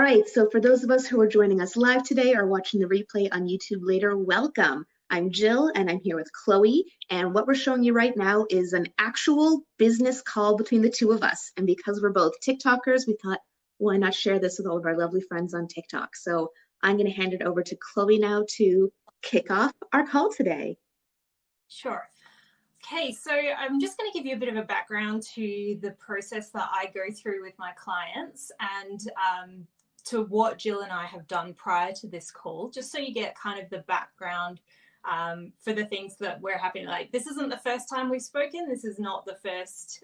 right, so for those of us who are joining us live today or watching the replay on YouTube later, welcome. I'm Jill and I'm here with Chloe, and what we're showing you right now is an actual business call between the two of us. And because we're both TikTokers, we thought, why not share this with all of our lovely friends on TikTok? So I'm going to hand it over to Chloe now to kick off our call today. Sure. Okay, so I'm just going to give you a bit of a background to the process that I go through with my clients and to what Jill and I have done prior to this call, just so you get kind of the background for the things that we're having. Like, this isn't the first time we've spoken. This is not the first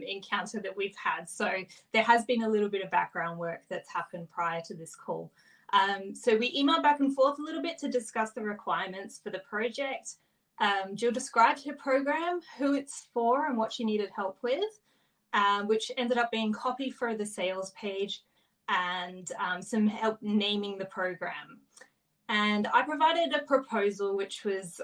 encounter that we've had. So there has been a little bit of background work that's happened prior to this call. So we emailed back and forth a little bit to discuss the requirements for the project. Jill described her program, who it's for and what she needed help with, which ended up being copy for the sales page and some help naming the program. And I provided a proposal, which was,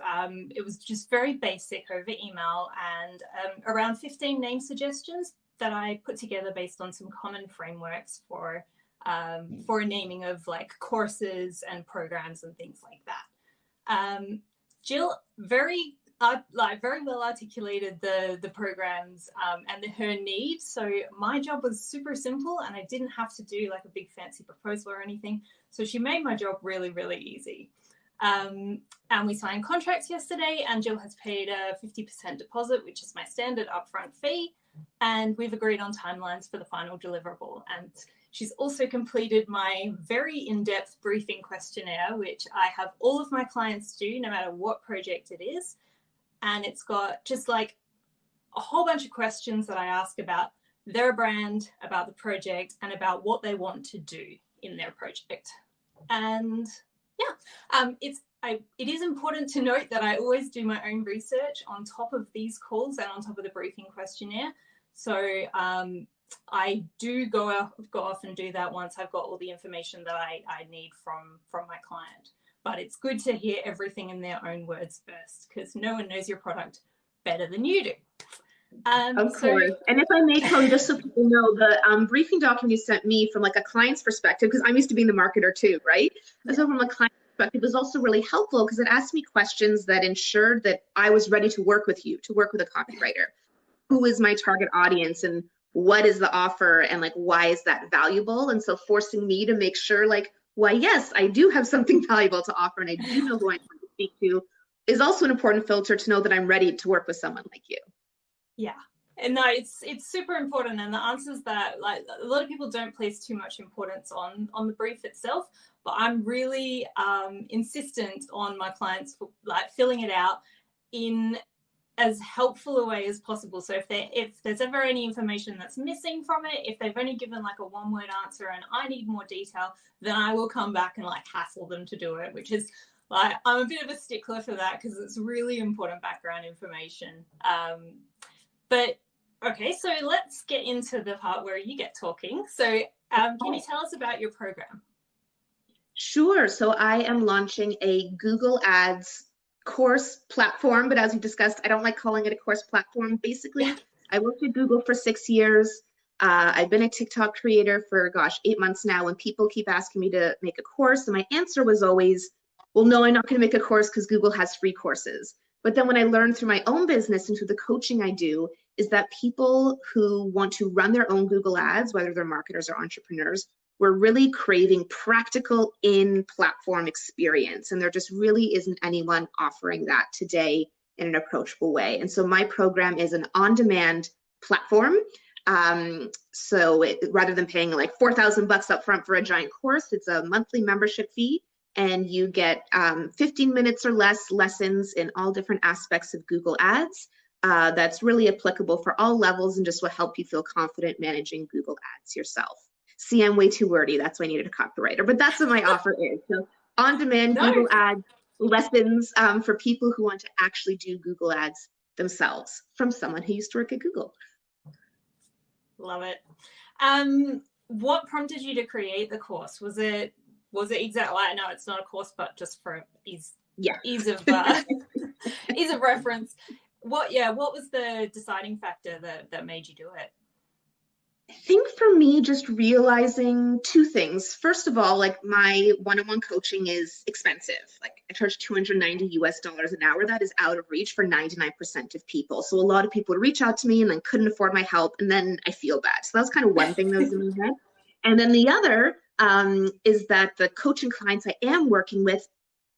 it was just very basic over email and around 15 name suggestions that I put together based on some common frameworks for a naming of like courses and programs and things like that. Jill very well articulated the programs and her needs. So my job was super simple and I didn't have to do like a big fancy proposal or anything. So she made my job really, really easy. And we signed contracts yesterday and Jill has paid a 50% deposit, which is my standard upfront fee. And we've agreed on timelines for the final deliverable. And she's also completed my very in-depth briefing questionnaire, which I have all of my clients do, no matter what project it is. And it's got just like a whole bunch of questions that I ask about their brand, about the project, and about what they want to do in their project. And yeah, it is important to note that I always do my own research on top of these calls and on top of the briefing questionnaire. So I do go off and do that once I've got all the information that I need from my client. But it's good to hear everything in their own words first, because no one knows your product better than you do. Of course. And if I may, Chloe, just so people know, the briefing document you sent me from like a client's perspective, because I'm used to being the marketer too, right? Yeah. So from a client perspective, it was also really helpful because it asked me questions that ensured that I was ready to work with you, to work with a copywriter. Who is my target audience and what is the offer and like why is that valuable? And so forcing me to make sure like, why, yes, I do have something valuable to offer and I do know who I want to speak to is also an important filter to know that I'm ready to work with someone like you. Yeah, and no, it's super important, and the answers that like a lot of people don't place too much importance on the brief itself, but I'm really insistent on my clients like filling it out in as helpful a way as possible. So if there's ever any information that's missing from it, if they've only given like a one-word answer and I need more detail, then I will come back and like hassle them to do it, which is like, I'm a bit of a stickler for that because it's really important background information. But okay, so let's get into the part where you get talking. So can you tell us about your program? Sure. So I am launching a Google Ads course platform, but as we discussed, I don't like calling it a course platform. Basically, I worked at Google for 6 years. I've been a TikTok creator for, 8 months now, and people keep asking me to make a course. And my answer was always, well, no, I'm not going to make a course because Google has free courses. But then when I learned through my own business and through the coaching I do, is that people who want to run their own Google Ads, whether they're marketers or entrepreneurs, we're really craving practical in-platform experience. And there just really isn't anyone offering that today in an approachable way. And so my program is an on-demand platform. So rather than paying like $4,000 up front for a giant course, it's a monthly membership fee. And you get 15 minutes or less lessons in all different aspects of Google Ads. That's really applicable for all levels and just will help you feel confident managing Google Ads yourself. See, I'm way too wordy. That's why I needed a copywriter, but that's what my offer is. So on-demand Google Ads lessons for people who want to actually do Google Ads themselves from someone who used to work at Google. Love it. What prompted you to create the course? Was it exactly, I know it's not a course, but just for ease of reference. What was the deciding factor that made you do it? I think for me, just realizing two things. First of all, like my one-on-one coaching is expensive. Like I charge $290 an hour. That is out of reach for 99% of people. So a lot of people would reach out to me and then couldn't afford my help. And then I feel bad. So that's kind of one thing that was in my head. And then the other is that the coaching clients I am working with,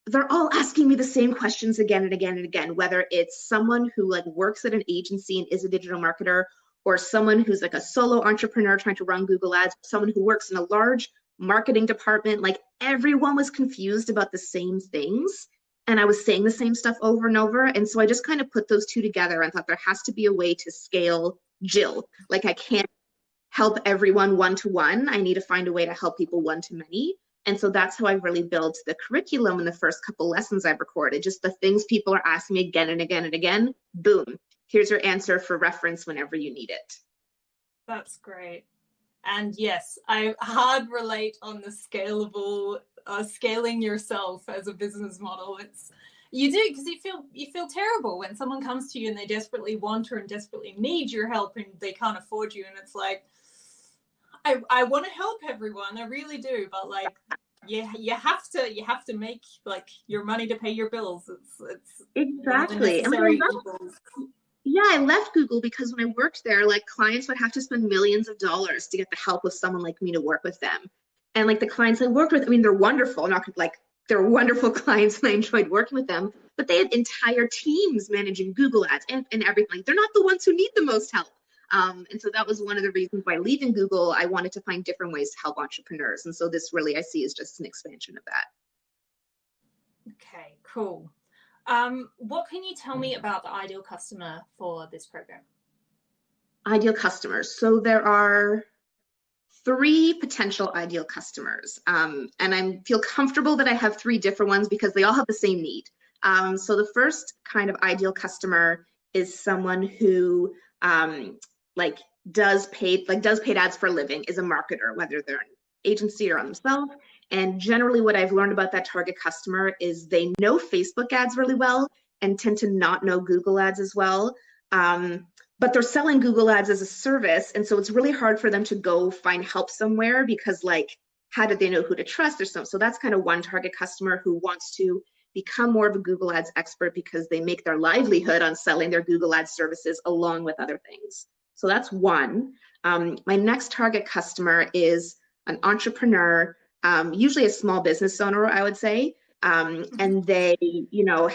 they're all asking me the same questions again and again and again, whether it's someone who like works at an agency and is a digital marketer, or someone who's like a solo entrepreneur trying to run Google Ads, someone who works in a large marketing department. Like everyone was confused about the same things. And I was saying the same stuff over and over. And so I just kind of put those two together and thought there has to be a way to scale Jill. Like I can't help everyone one-to-one. I need to find a way to help people one-to-many. And so that's how I really built the curriculum in the first couple lessons I've recorded. Just the things people are asking me again and again and again, boom. Here's your answer for reference whenever you need it. That's great. And yes, I hard relate on the scalable, scaling yourself as a business model. You do, because you feel terrible when someone comes to you and they desperately want or and desperately need your help and they can't afford you. And it's like, I want to help everyone, I really do, but like, yeah, you have to make like your money to pay your bills. It's exactly. Yeah, I left Google because when I worked there, like clients would have to spend millions of dollars to get the help of someone like me to work with them. And like the clients I worked with, I mean, they're wonderful. Not like they're wonderful clients and I enjoyed working with them, but they had entire teams managing Google ads and everything. They're not the ones who need the most help. And so that was one of the reasons why leaving Google, I wanted to find different ways to help entrepreneurs. And so this really I see is just an expansion of that. Okay, cool. What can you tell me about the ideal customer for this program? Ideal customers. So there are 3 potential ideal customers. And I feel comfortable that I have 3 different ones because they all have the same need. So the first kind of ideal customer is someone who does paid ads for a living, is a marketer, whether they're an agency or on themselves. And generally what I've learned about that target customer is they know Facebook ads really well and tend to not know Google ads as well. But they're selling Google ads as a service. And so it's really hard for them to go find help somewhere because like, how did they know who to trust or something? So that's kind of one target customer who wants to become more of a Google ads expert because they make their livelihood on selling their Google ads services along with other things. So that's one. My next target customer is an entrepreneur, usually a small business owner, I would say. And they,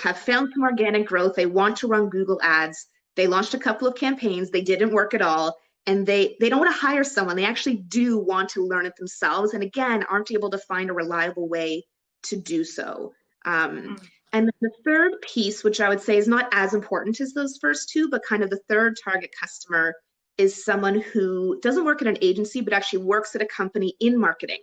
have found some organic growth. They want to run Google ads. They launched a couple of campaigns. They didn't work at all. And they don't want to hire someone. They actually do want to learn it themselves. And again, aren't able to find a reliable way to do so. And then the third piece, which I would say is not as important as those first two, but kind of the third target customer is someone who doesn't work at an agency, but actually works at a company in marketing.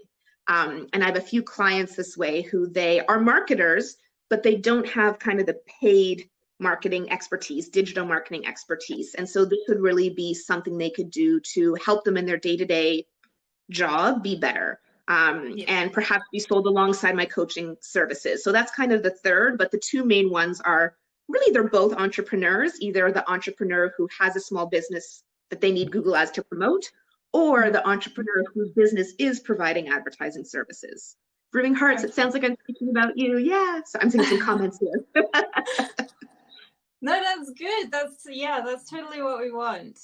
And I have a few clients this way who they are marketers, but they don't have kind of the paid marketing expertise, digital marketing expertise. And so this would really be something they could do to help them in their day-to-day job be better. And perhaps be sold alongside my coaching services. So that's kind of the third, but the 2 main ones are really, they're both entrepreneurs, either the entrepreneur who has a small business that they need Google ads to promote, or the entrepreneur whose business is providing advertising services. Brewing Hearts, it sounds like I'm speaking about you. Yeah, so I'm seeing some comments here. No, that's good. That's totally what we want.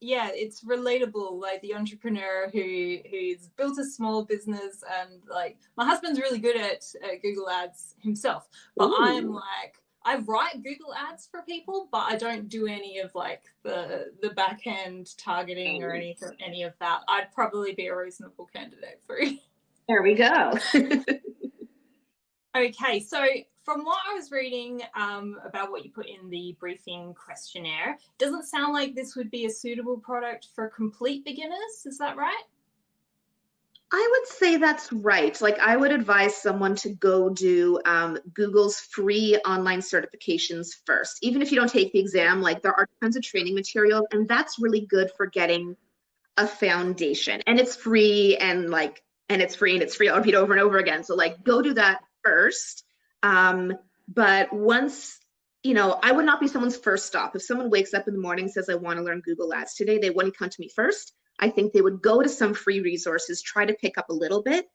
Yeah, it's relatable, like the entrepreneur who's built a small business, and like my husband's really good at Google ads himself, but Ooh. I'm like, I write Google ads for people, but I don't do any of like the back end targeting or any of that. I'd probably be a reasonable candidate for you. There we go. Okay, so from what I was reading about what you put in the briefing questionnaire, doesn't sound like this would be a suitable product for complete beginners. Is that right? I would say that's right. Like I would advise someone to go do Google's free online certifications first. Even if you don't take the exam, like there are tons of training materials, and that's really good for getting a foundation. And it's free, and it's free. I'll repeat over and over again. So like go do that first. But once, I would not be someone's first stop. If someone wakes up in the morning and says, I want to learn Google ads today, they wouldn't come to me first. I think they would go to some free resources, try to pick up a little bit,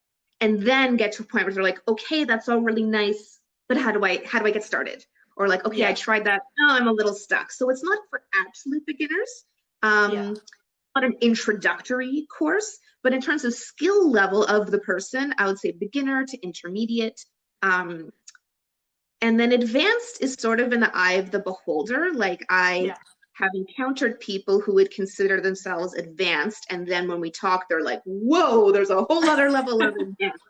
and then get to a point where they're like, okay, that's all really nice, but how do I get started? Or like, okay, I tried that, oh, I'm a little stuck. So it's not for absolute beginners. Not an introductory course, but in terms of skill level of the person, I would say beginner to intermediate. And then advanced is sort of in the eye of the beholder. Like I have encountered people who would consider themselves advanced, and then when we talk, they're like, whoa, there's a whole other level of advanced.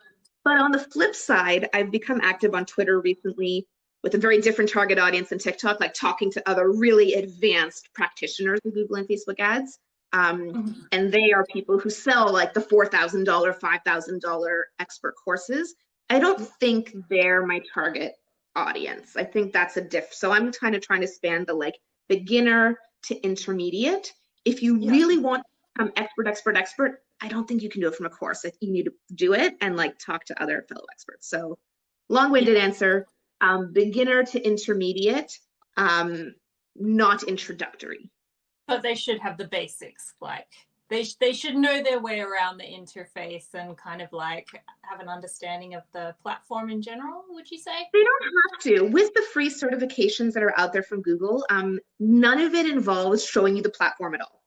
But on the flip side, I've become active on Twitter recently with a very different target audience than TikTok, like talking to other really advanced practitioners of Google and Facebook ads. And they are people who sell like the $4,000, $5,000 expert courses. I don't think they're my target audience. I think that's a diff. So I'm kind of trying to span the like beginner to intermediate. If you really want to become expert, I don't think you can do it from a course. Like, you need to do it and like talk to other fellow experts. So long-winded answer, beginner to intermediate, not introductory. But they should have the basics, like they should know their way around the interface and kind of like have an understanding of the platform in general, would you say? They don't have to. With the free certifications that are out there from Google, none of it involves showing you the platform at all.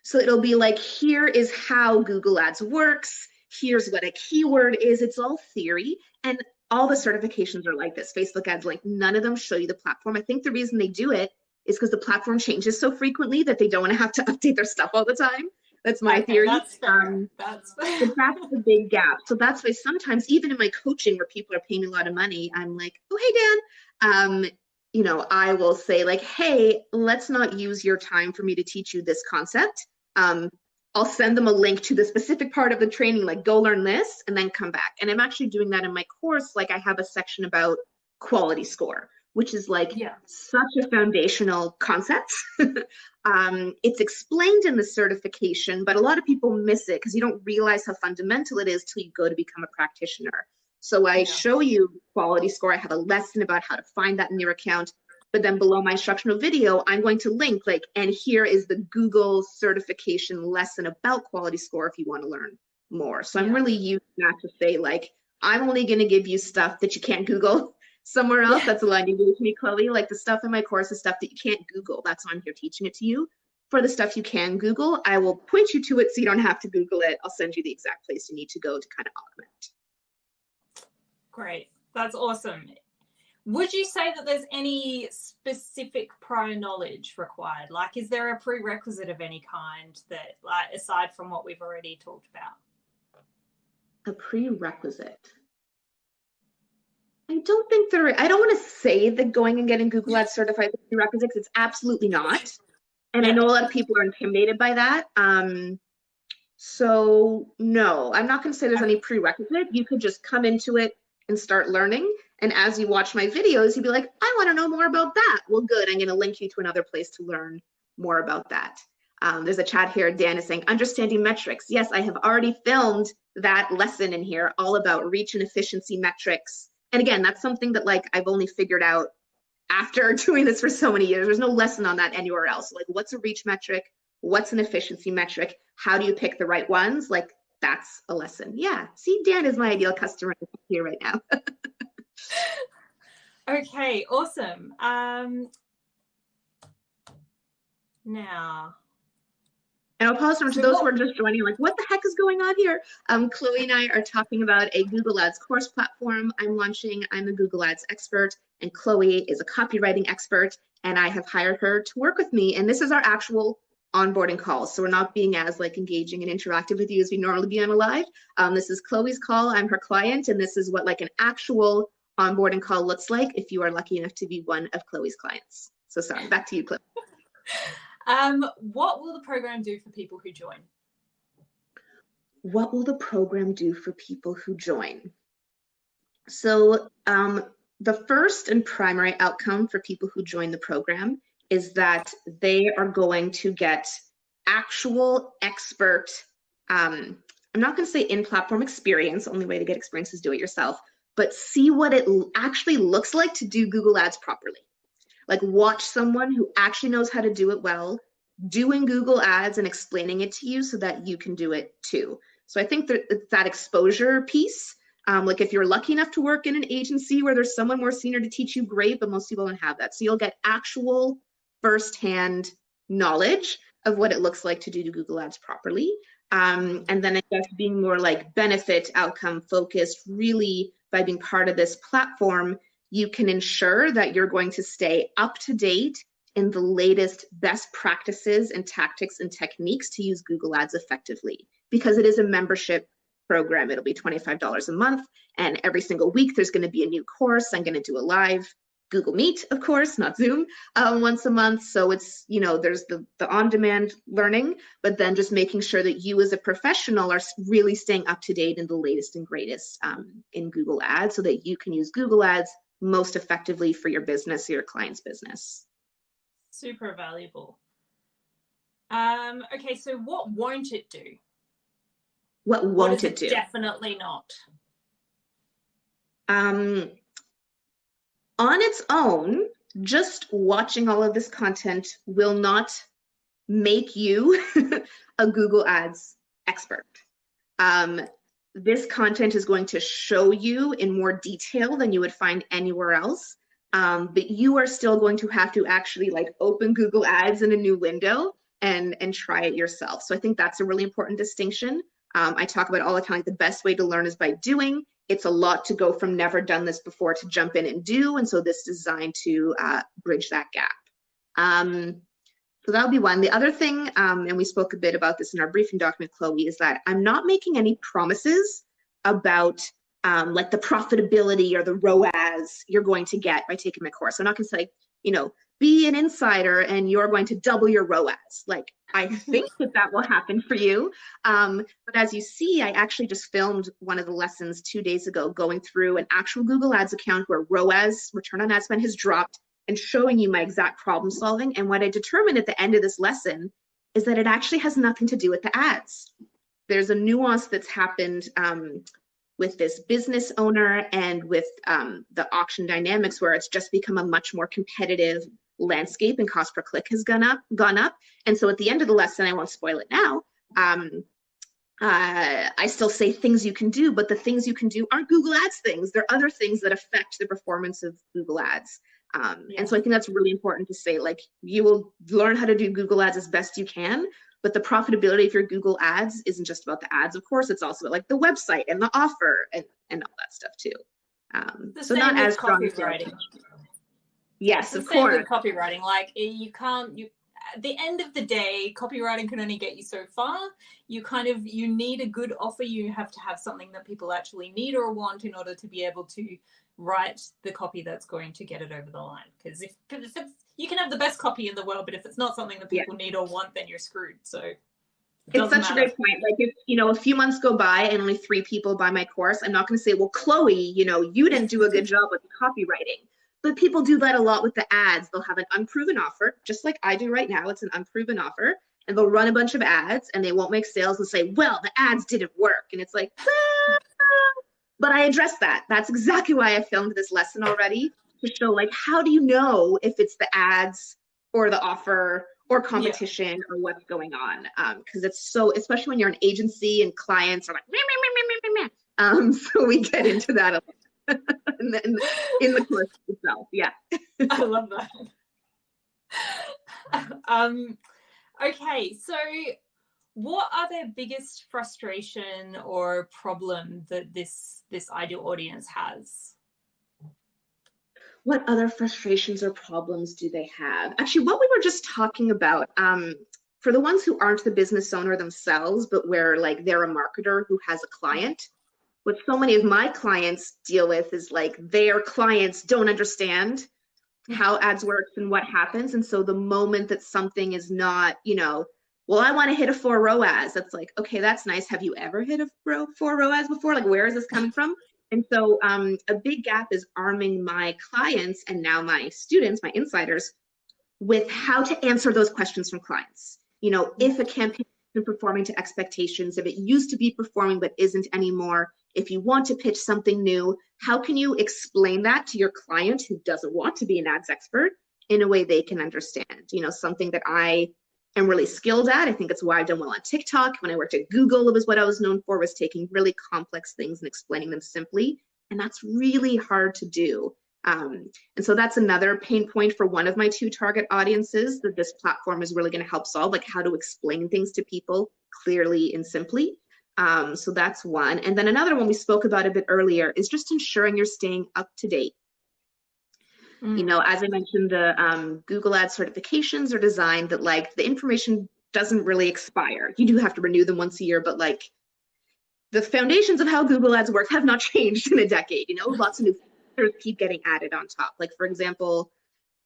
So it'll be like, here is how Google Ads works. Here's what a keyword is. It's all theory. And all the certifications are like this. Facebook Ads Link, none of them show you the platform. I think the reason they do it is because the platform changes so frequently that they don't want to have to update their stuff all the time. That's my theory. That's fair. That's the big gap. So that's why sometimes, even in my coaching where people are paying me a lot of money, I'm like, oh, hey, Dan, you know, I will say like, hey, let's not use your time for me to teach you this concept. I'll send them a link to the specific part of the training, like go learn this and then come back. And I'm actually doing that in my course. Like I have a section about quality score, which is like such a foundational concept. It's explained in the certification, but a lot of people miss it because you don't realize how fundamental it is till you go to become a practitioner. So I show you quality score. I have a lesson about how to find that in your account. But then below my instructional video, I'm going to link like, and here is the Google certification lesson about quality score if you want to learn more. So I'm really using that to say like, I'm only going to give you stuff that you can't Google somewhere else. That's a line you gave to me, Chloe. Like the stuff in my course is stuff that you can't Google. That's why I'm here teaching it to you. For the stuff you can Google, I will point you to it so you don't have to Google it. I'll send you the exact place you need to go to kind of augment. Great. That's awesome. Would you say that there's any specific prior knowledge required? Like, is there a prerequisite of any kind that, like, aside from what we've already talked about? A prerequisite? I don't think there, I don't want to say that going and getting Google Ads certified is prerequisites. It's absolutely not. And I know a lot of people are intimidated by that. So no, I'm not going to say there's any prerequisite. You could just come into it and start learning. And as you watch my videos, you'd be like, I want to know more about that. Well, good. I'm going to link you to another place to learn more about that. There's a chat here. Dan is saying, understanding metrics. Yes, I have already filmed that lesson in here, all about reach and efficiency metrics. And again, that's something that like I've only figured out after doing this for so many years. There's no lesson on that anywhere else. Like, what's a reach metric? What's an efficiency metric? How do you pick the right ones? Like, that's a lesson. Yeah. See, Dan is my ideal customer here right now. Okay, awesome. Now, and I'll pause to those who are just joining, like, what the heck is going on here? Chloe and I are talking about a Google Ads course platform I'm launching. I'm a Google Ads expert, and Chloe is a copywriting expert, and I have hired her to work with me. And this is our actual onboarding call. So we're not being as like engaging and interactive with you as we normally be on a live. This is Chloe's call. I'm her client, and this is what like an actual onboarding call looks like if you are lucky enough to be one of Chloe's clients. So sorry, back to you, Chloe. What will the program do for people who join? What will the program do for people who join? So the first and primary outcome for people who join the program is that they are going to get actual expert, I'm not going to say in-platform experience, only way to get experience is do it yourself, but see what it actually looks like to do Google Ads properly. Like watch someone who actually knows how to do it well, doing Google Ads and explaining it to you so that you can do it too. So I think that it's that exposure piece. Like if you're lucky enough to work in an agency where there's someone more senior to teach you, great, but most people don't have that. So you'll get actual firsthand knowledge of what it looks like to do Google Ads properly. And then I guess being more like benefit outcome focused, really by being part of this platform, you can ensure that you're going to stay up to date in the latest best practices and tactics and techniques to use Google Ads effectively, because it is a membership program. It'll be $25 a month, and every single week there's going to be a new course. I'm going to do a live Google Meet, of course, not Zoom, once a month. So it's, you know, there's the on-demand learning, but then just making sure that you as a professional are really staying up to date in the latest and greatest in Google Ads so that you can use Google Ads most effectively for your business or your client's business. Super valuable. Okay, so what won't it do? What won't it do? Definitely not. On its own, just watching all of this content will not make you a Google Ads expert. This content is going to show you in more detail than you would find anywhere else, but you are still going to have to actually like open Google Ads in a new window and try it yourself. So I think that's a really important distinction. I talk about all the time, like the best way to learn is by doing. It's a lot to go from never done this before to jump in and do. And so this is designed to bridge that gap. So that'll be one. The other thing, and we spoke a bit about this in our briefing document, Chloe, is that I'm not making any promises about like the profitability or the ROAS you're going to get by taking my course. I'm not going to say, you know, be an insider and you're going to double your ROAS. Like, I think that will happen for you. But as you see, I actually just filmed one of the lessons 2 days ago, going through an actual Google Ads account where ROAS, return on ad spend, has dropped, and showing you my exact problem solving. And what I determined at the end of this lesson is that it actually has nothing to do with the ads. There's a nuance that's happened with this business owner and with the auction dynamics, where it's just become a much more competitive landscape and cost per click has gone up. And so at the end of the lesson, I won't spoil it now, I still say things you can do, but the things you can do aren't Google Ads things. They're other things that affect the performance of Google Ads. And so I think that's really important to say, like, you will learn how to do Google Ads as best you can, but the profitability of your Google Ads isn't just about the ads, of course, it's also about like the website and the offer and all that stuff too. So not as strong as copywriting. Yes, of course. With copywriting, like you can't, at the end of the day, copywriting can only get you so far. You need a good offer. You have to have something that people actually need or want in order to be able to write the copy that's going to get it over the line. Because if it's, you can have the best copy in the world, but if it's not something that people need or want, then you're screwed. So it's such a great point. Like, if, you know, a few months go by and only 3 people buy my course, I'm not going to say, well, Chloe, you know, you didn't do a good job with the copywriting. But people do that a lot with the ads. They'll have an unproven offer, just like I do right now. It's an unproven offer, and they'll run a bunch of ads and they won't make sales and say, well, the ads didn't work. And it's like, but I addressed that. That's exactly why I filmed this lesson already, to show, like, how do you know if it's the ads or the offer or competition or what's going on? Because it's so, especially when you're an agency and clients are like, meh, meh, meh, meh, meh, meh. So we get into that a lot. And then in the course itself, I love that. Okay, so what are their biggest frustration or problem that this ideal audience has? What other frustrations or problems do they have? Actually, what we were just talking about, for the ones who aren't the business owner themselves, but where like they're a marketer who has a client, what so many of my clients deal with is like their clients don't understand how ads works and what happens. And so the moment that something is not, you know, well, I want to hit a 4 ROAS, that's like, okay, that's nice. Have you ever hit a 4 ROAS before? Like, where is this coming from? And so a big gap is arming my clients and now my students, my insiders, with how to answer those questions from clients. You know, if a campaign isn't performing to expectations, if it used to be performing but isn't anymore, if you want to pitch something new, how can you explain that to your client who doesn't want to be an ads expert in a way they can understand? You know, something that I am really skilled at. I think it's why I've done well on TikTok. When I worked at Google, it was what I was known for, was taking really complex things and explaining them simply. And that's really hard to do. And so that's another pain point for one of my 2 target audiences that this platform is really going to help solve, like how to explain things to people clearly and simply. So that's one. And then another one we spoke about a bit earlier is just ensuring you're staying up to date. You know, as I mentioned, the Google Ads certifications are designed that like the information doesn't really expire. You do have to renew them once a year, but like the foundations of how Google Ads work have not changed in a decade. You know, lots of new features keep getting added on top. Like, for example,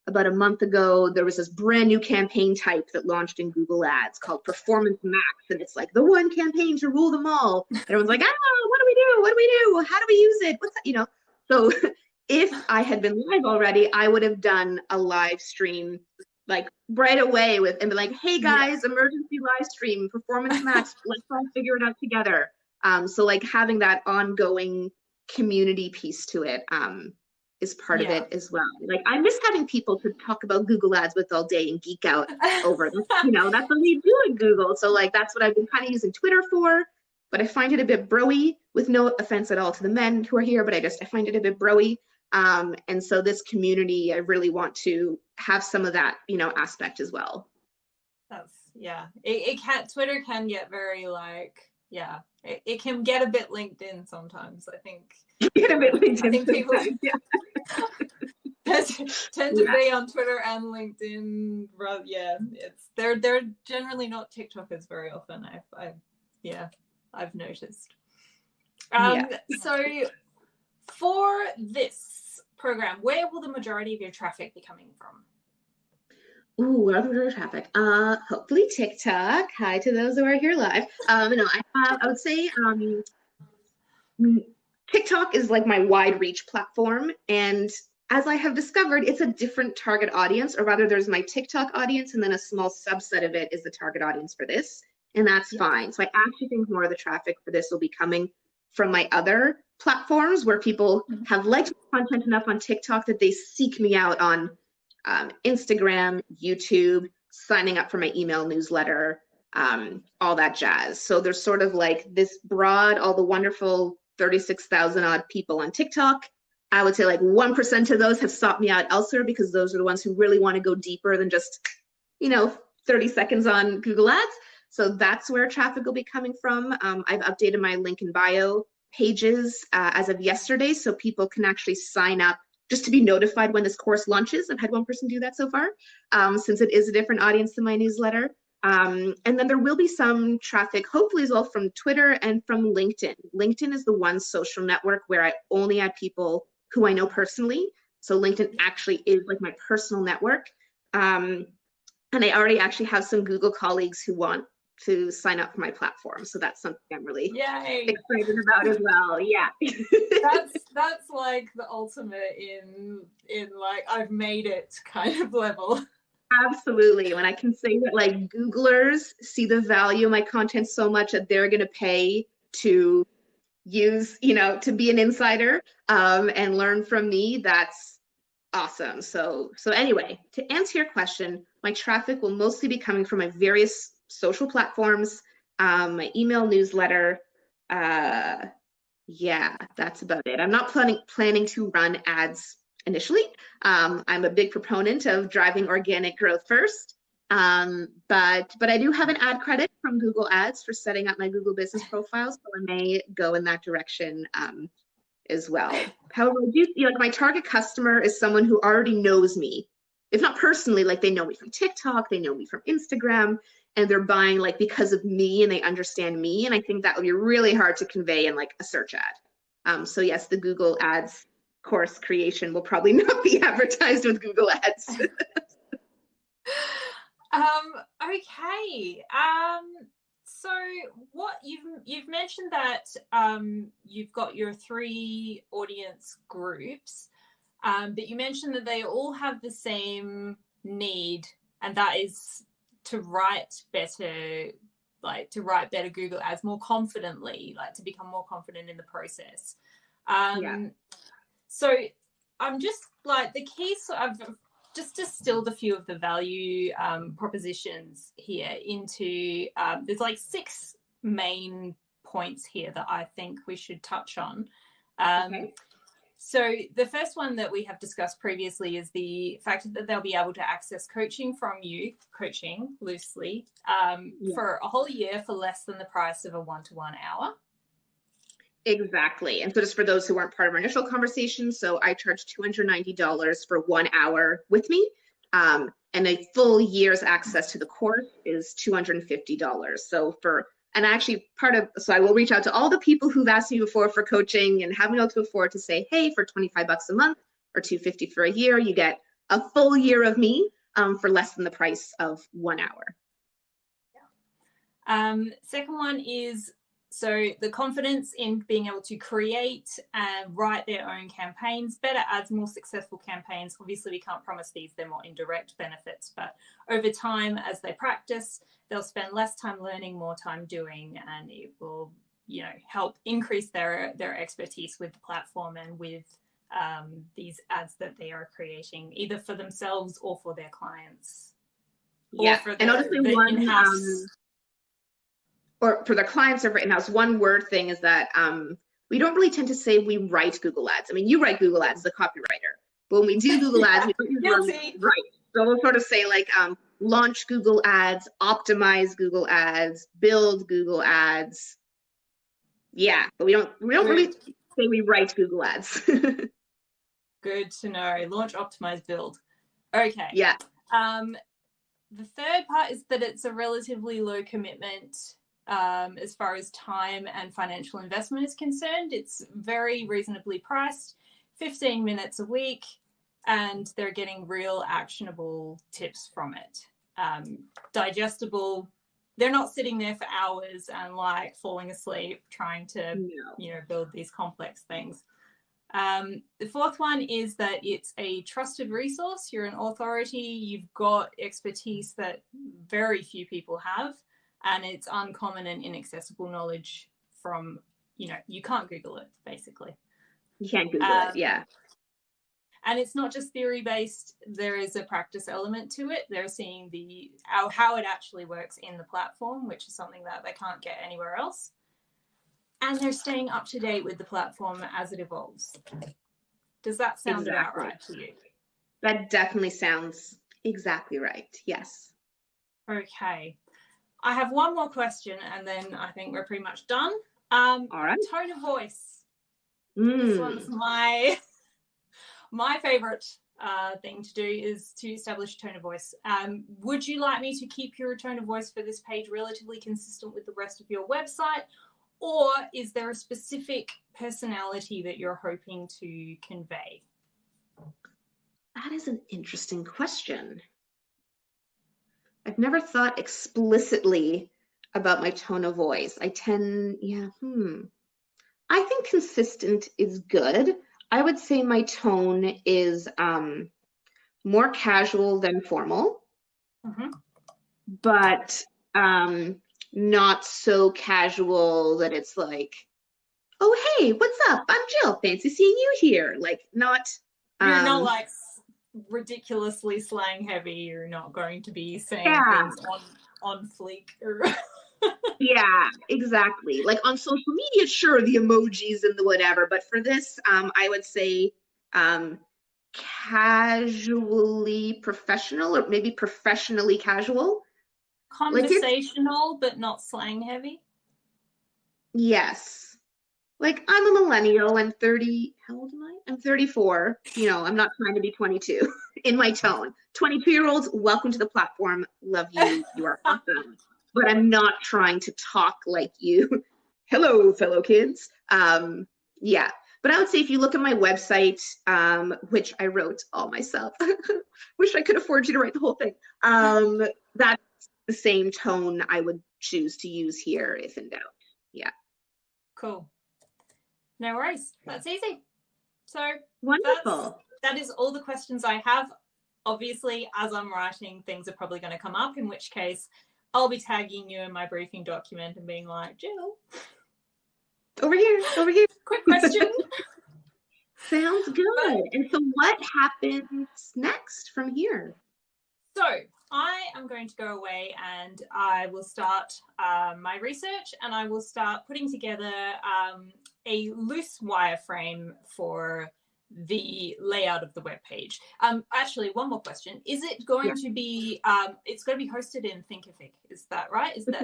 about a month ago, there was this brand new campaign type that launched in Google Ads called Performance Max. And it's like the one campaign to rule them all. Everyone's like, what do we do? What do we do? How do we use it? What's that? You know, so if I had been live already, I would have done a live stream like right away with and be like, hey guys, emergency live stream, Performance Max, let's all figure it out together. So like having that ongoing community piece to it is part of it as well. Like I miss having people to talk about Google Ads with all day and geek out over them. You know, that's what we do at Google. So like that's what I've been kind of using Twitter for, but I find it a bit broy, with no offense at all to the men who are here, but I find it a bit broy. And so this community, I really want to have some of that, you know, aspect as well. That's, it can, Twitter can get very like, it can get a bit LinkedIn sometimes, I think. Get a bit LinkedIn I think people sometimes, tend to be on Twitter and LinkedIn. It's they're generally not TikTokers very often. I've noticed. So for this program, where will the majority of your traffic be coming from? Ooh, where are the traffic? Hopefully TikTok. Hi to those who are here live. No, I would say TikTok is like my wide reach platform. And as I have discovered, it's a different target audience, or rather there's my TikTok audience and then a small subset of it is the target audience for this. And that's fine. So I actually think more of the traffic for this will be coming from my other platforms where people have liked content enough on TikTok that they seek me out on Instagram, YouTube, signing up for my email newsletter, all that jazz. So there's sort of like this broad, all the wonderful 36,000 odd people on TikTok. I would say like 1% of those have sought me out elsewhere because those are the ones who really want to go deeper than just, 30 seconds on Google Ads. So that's where traffic will be coming from. I've updated my link in bio pages as of yesterday, so people can actually sign up just to be notified when this course launches. I've had one person do that so far, since it is a different audience than my newsletter. And then there will be some traffic, hopefully as well, from Twitter and from LinkedIn. LinkedIn is the one social network where I only add people who I know personally. So LinkedIn actually is like my personal network. And I already actually have some Google colleagues who want to sign up for my platform. So that's something I'm really excited about as well. Yeah. that's like the ultimate in like I've made it kind of level. Absolutely. When I can say that like Googlers see the value of my content so much that they're going to pay to use, to be an insider and learn from me, that's awesome. So anyway, to answer your question, my traffic will mostly be coming from my various social platforms, my email newsletter. That's about it. I'm not planning to run ads initially. I'm a big proponent of driving organic growth first. But I do have an ad credit from Google Ads for setting up my Google business profile, so I may go in that direction as well. However, my target customer is someone who already knows me, if not personally, like they know me from TikTok, they know me from Instagram, and they're buying like because of me and they understand me. And I think that would be really hard to convey in like a search ad. So yes, the Google Ads course creation will probably not be advertised with Google Ads. Okay. So what you've mentioned that you've got your 3 audience groups, but you mentioned that they all have the same need, and that is to write better Google Ads more confidently, like to become more confident in the process. So I'm just like the key. So I've just distilled a few of the value propositions here into, there's like 6 main points here that I think we should touch on. Okay. So the first one that we have discussed previously is the fact that they'll be able to access coaching from you, coaching loosely, for a whole year for less than the price of a one-to-one hour. Exactly. And so just for those who weren't part of our initial conversation, so I charge $290 for 1 hour with me. And a full year's access to the course is $250. So so I will reach out to all the people who've asked me before for coaching and haven't been able to afford to say, hey, for 25 bucks a month or $250 for a year, you get a full year of me for less than the price of 1 hour. Second one is, so the confidence in being able to create and write their own campaigns, better ads, more successful campaigns. Obviously, we can't promise these, they're more indirect benefits, but over time, as they practice, they'll spend less time learning, more time doing, and it will, help increase their expertise with the platform and with these ads that they are creating, either for themselves or for their clients. Yeah, or for and I'll just say one in-house. Or for the clients or for in-house, one word thing is that we don't really tend to say we write Google Ads. I mean, you write Google Ads as a copywriter, but when we do Google Ads, we don't usually write. So we'll sort of say like launch Google Ads, optimize Google Ads, build Google Ads. Yeah, but we don't really say we write Google Ads. Good to know. Launch, optimize, build. Okay. Yeah. The third part is that it's a relatively low commitment as far as time and financial investment is concerned. It's very reasonably priced, 15 minutes a week, and they're getting real actionable tips from it. Digestible. They're not sitting there for hours and like falling asleep trying to, build these complex things. The fourth one is that it's a trusted resource. You're an authority. You've got expertise that very few people have, and it's uncommon and inaccessible knowledge from, you can't Google it, basically. You can't Google it, yeah. And it's not just theory-based. There is a practice element to it. They're seeing how it actually works in the platform, which is something that they can't get anywhere else. And they're staying up to date with the platform as it evolves. Does that sound about right to you? That definitely sounds exactly right. Yes. Okay. I have one more question and then I think we're pretty much done. All right. Tone of voice. This one's my favorite thing to do is to establish tone of voice. Would you like me to keep your tone of voice for this page relatively consistent with the rest of your website? Or is there a specific personality that you're hoping to convey? That is an interesting question. I've never thought explicitly about my tone of voice. I think consistent is good. I would say my tone is more casual than formal, but not so casual that it's like, oh, hey, what's up? I'm Jill. Fancy seeing you here. Like, not. You're not like ridiculously slang heavy. You're not going to be saying things on fleek. Yeah, exactly. Like on social media, sure, the emojis and the whatever. But for this, I would say casually professional, or maybe professionally casual. Conversational, but not slang heavy. Yes. Like I'm a millennial. I'm 30. How old am I? I'm 34. I'm not trying to be 22 in my tone. 22-year-olds, welcome to the platform. Love you. You are awesome. But I'm not trying to talk like you. Hello, fellow kids. Yeah. But I would say if you look at my website, which I wrote all myself, wish I could afford you to write the whole thing. That's the same tone I would choose to use here if in doubt. Yeah. Cool. No worries. That's easy. So wonderful. That is all the questions I have. Obviously, as I'm writing, things are probably going to come up, in which case I'll be tagging you in my briefing document and being like, Jill. Over here. Quick question. Sounds good. And so what happens next from here? So I am going to go away and I will start my research, and I will start putting together a loose wireframe for the layout of the web page. Actually, one more question. Is it going to be, it's going to be hosted in Thinkific, is that right? Is that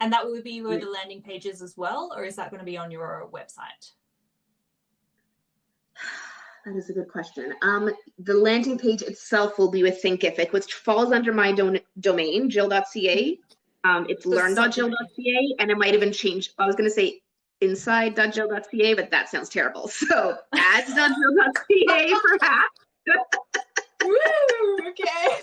and that will be where the landing page is as well, or is that going to be on your website? That is a good question. The landing page itself will be with Thinkific, which falls under my domain, jyll.ca. It's learn.jyll.ca, and it might even change. I was going to say inside.jyll.ca, but that sounds terrible. So ads.jyll.ca perhaps. Woo, okay.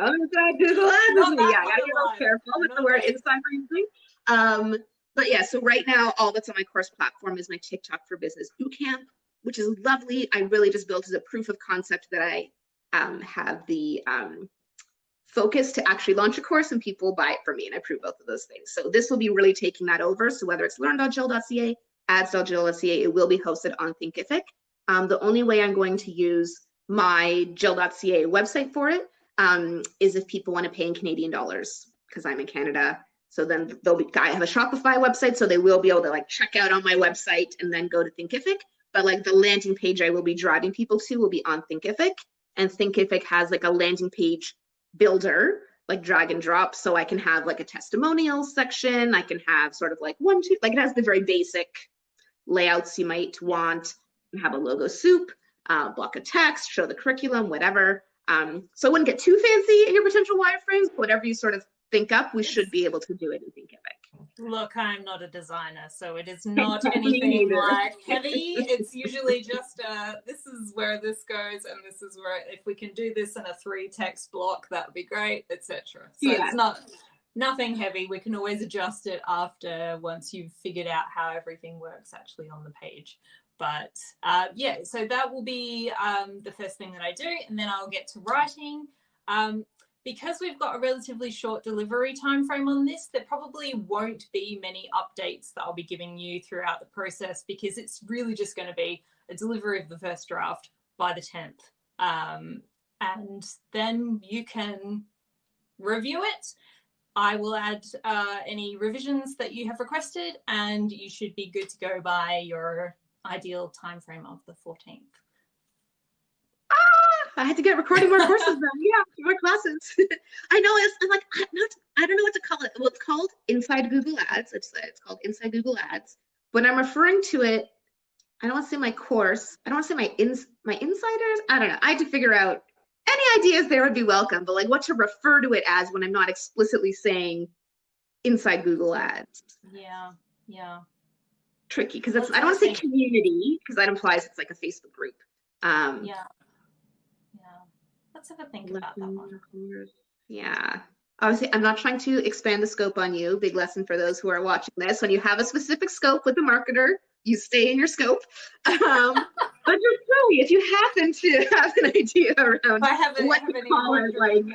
Inside Google Ads. Yeah, I gotta be real careful with the word inside or anything. But yeah, so right now, all that's on my course platform is my TikTok for Business Bootcamp, which is lovely. I really just built as a proof of concept that I have the focus to actually launch a course and people buy it from me, and I prove both of those things. So this will be really taking that over. So whether it's learn.jyll.ca, ads.jyll.ca, it will be hosted on Thinkific. The only way I'm going to use my jyll.ca website for it is if people want to pay in Canadian dollars, because I'm in Canada. So then I have a Shopify website, so they will be able to like check out on my website and then go to Thinkific. But like the landing page I will be driving people to will be on Thinkific, and Thinkific has like a landing page builder, like drag and drop. So I can have like a testimonial section. I can have sort of like like it has the very basic layouts you might want. You have a logo soup, block of text, show the curriculum, whatever. So I wouldn't get too fancy in your potential wireframes. Whatever you sort of think up, we should be able to do it in Thinkific. Look, I'm not a designer, so it is not anything like heavy. It's usually just this is where this goes, and this is where, if we can do this in a 3-text block, that would be great, etc. So it's nothing heavy. We can always adjust it after, once you've figured out how everything works actually on the page. But yeah, so that will be the first thing that I do, and then I'll get to writing. Because we've got a relatively short delivery time frame on this, there probably won't be many updates that I'll be giving you throughout the process, because it's really just going to be a delivery of the first draft by the 10th. And then you can review it. I will add any revisions that you have requested, and you should be good to go by your ideal time frame of the 14th. I had to get recording more courses then. Yeah, more classes. I know. I'm like, I don't know what to call it. Well, it's called Inside Google Ads. It's called Inside Google Ads. When I'm referring to it, I don't want to say my course. I don't want to say my insiders. I don't know. I had to figure out, any ideas there would be welcome, but like what to refer to it as when I'm not explicitly saying Inside Google Ads. Yeah. Tricky, because I don't want to say community, because that implies it's like a Facebook group. Let's have a think about that one. Yeah. Obviously, I'm not trying to expand the scope on you. Big lesson for those who are watching this. When you have a specific scope with a marketer, you stay in your scope. But just tell me if you happen to have an idea around what to call it. Like,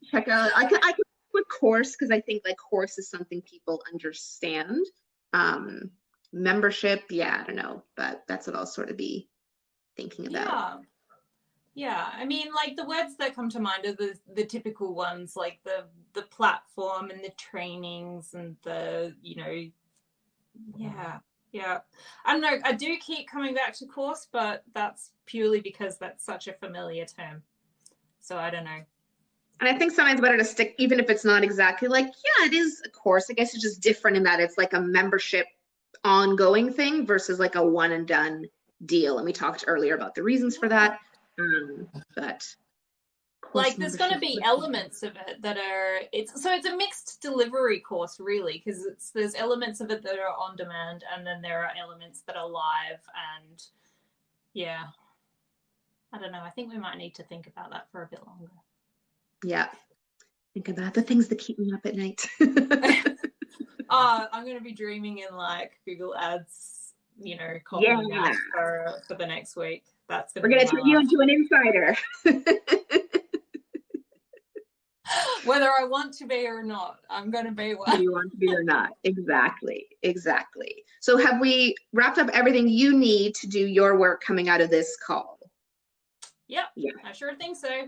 check out. I could put course, because I think like course is something people understand. Membership, I don't know, but that's what I'll sort of be thinking about. Yeah, I mean, like the words that come to mind are the typical ones, like the platform and the trainings and the, I don't know. I do keep coming back to course, but that's purely because that's such a familiar term. So I don't know. And I think sometimes better to stick, even if it's not exactly like, it is a course. I guess it's just different in that it's like a membership ongoing thing versus like a one and done deal. And we talked earlier about the reasons for that. But like there's going to be elements of it that are it's a mixed delivery course really, because there's elements of it that are on demand, and then there are elements that are live. And I don't know, I think we might need to think about that for a bit longer. Think about the things that keep me up at night. I'm going to be dreaming in like Google Ads, copying that for the next week. We're going to turn you into an insider. Whether I want to be or not, I'm going to be one. Whether you want to be or not. Exactly. Exactly. So have we wrapped up everything you need to do your work coming out of this call? Yep. Yeah. I sure think so.